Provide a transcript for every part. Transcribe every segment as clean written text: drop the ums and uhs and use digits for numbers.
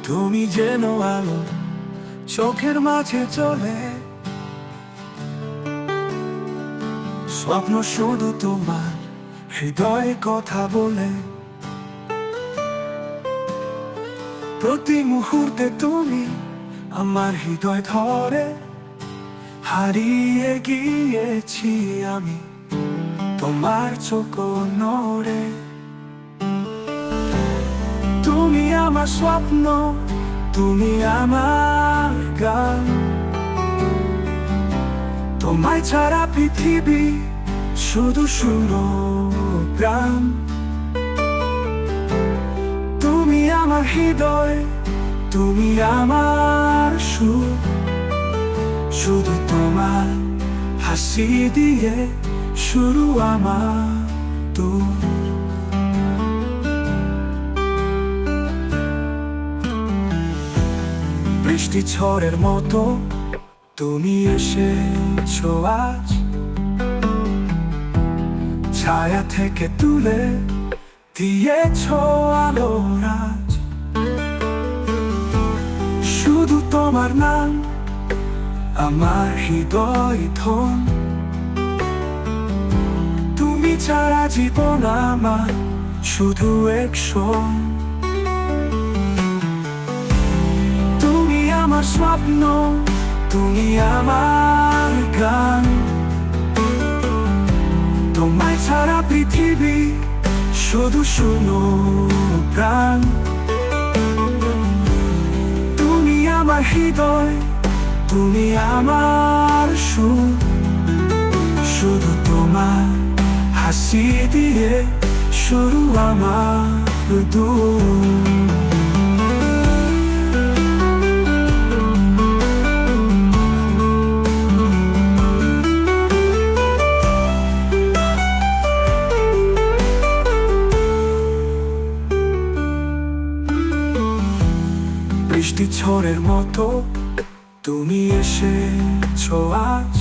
তুমি যেন আলো চোখের মাঝে চলে, স্বপ্ন শুধু তোমার হৃদয়ে কথা বলে। প্রতি মুহূর্তে তুমি আমার হৃদয় ধরে, হারিয়ে গিয়েছি আমি তোমার চোখ নড়ে। তুমি আমার স্বপ্ন, তুমি আমার গান, তোমায় ছাড়া পৃথিবী শুধু শূন্য প্রাণ। তুমি আমার হৃদয়, তুমি আমার সুর, শুধু তোমার হাসি দিয়ে শুরু আমার দূর। বৃষ্টি ঝড়ের মতো তুমি এসেছো আজ, ছায়া থেকে তুলে দিয়েছো আলো রাজ। শুধু তোমার নাম আমার হৃদয় ধন, তুমি ছাড়া জীবন আমার শুধু এক শোন। তুমি আমার স্বপ্ন, তুমি আমার গান, তোমায় ছাড়া পৃথিবী শুধু শূন্য প্রাণ। তুমি আমার হৃদয়, তুমি আমার সুর, শুধু তোমার হাসি দিয়ে শুরু আমার দূর। বৃষ্টি ঝড়ের মতো তুমি এসেছো আজ,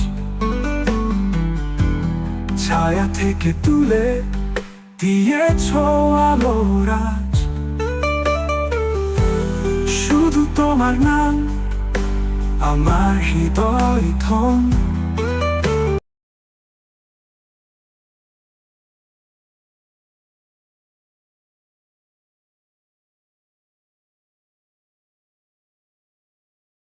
ছায়া থেকে তুলে দিয়েছো আলো রাজ। শুধু তোমার নাম আমার হৃদয় ধন,